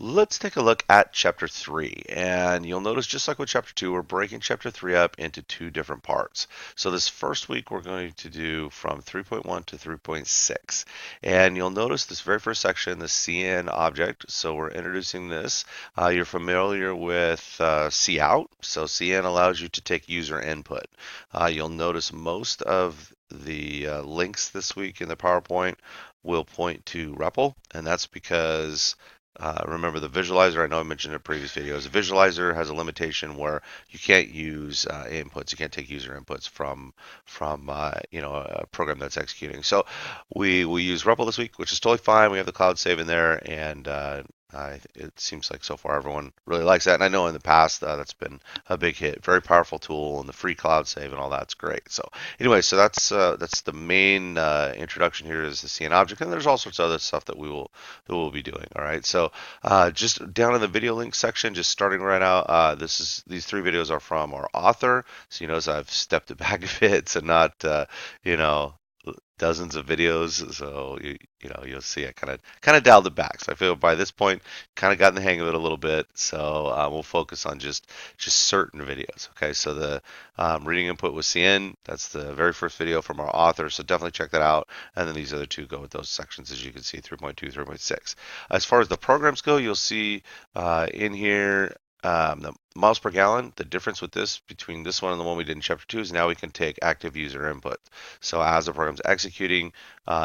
Let's take a look at chapter 3. And you'll notice, just like with chapter 2, we're breaking chapter 3 up into two different parts. So, this first week, we're going to do from 3.1 to 3.6. And you'll notice this very first section, the CN object. So, we're introducing this. You're familiar with cout. So, CN allows you to take user input. You'll notice most of the links this week in the PowerPoint will point to REPL, and that's because remember the visualizer, I know I mentioned in previous videos, the visualizer has a limitation where you can't use inputs, you can't take user inputs from a program that's executing. So we use REPL this week, which is totally fine. We have the cloud save in there, and it seems like so far everyone really likes that. And I know in the past that's been a big hit, very powerful tool, and the free cloud save and all that's great. So anyway, so that's the main introduction here is the CN object, and there's all sorts of other stuff that we'll be doing. All right, so just down in the video link section, just starting right out, these three videos are from our author. So you notice I've stepped it back a bit, so not you know dozens of videos. So you'll see I kind of dialed it back. So I feel by this point kind of gotten the hang of it a little bit. So we'll focus on just certain videos. Okay, so the reading input with CN, that's the very first video from our author. So definitely check that out. And then these other two go with those sections, as you can see, 3.2, 3.6. As far as the programs go, you'll see in here the miles per gallon. The difference with this between this one and the one we did in chapter 2 is now we can take active user input. So as the program's executing,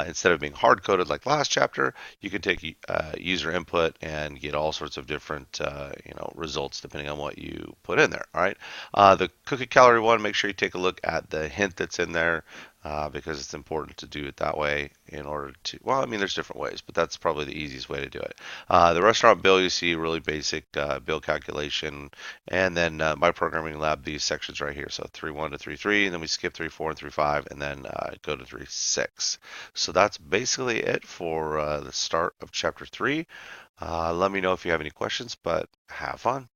instead of being hard coded like last chapter, you can take user input and get all sorts of different results depending on what you put in there. All right. The cookie calorie one, make sure you take a look at the hint that's in there. Because it's important to do it that way in order to, well, I mean, there's different ways, but that's probably the easiest way to do it. The restaurant bill, you see really basic bill calculation, and then my programming lab, these sections right here. So 3.1 to 3.3, and then we skip 3.4 and 3.5, and then go to 3.6. So that's basically it for the start of chapter 3. Let me know if you have any questions, but have fun.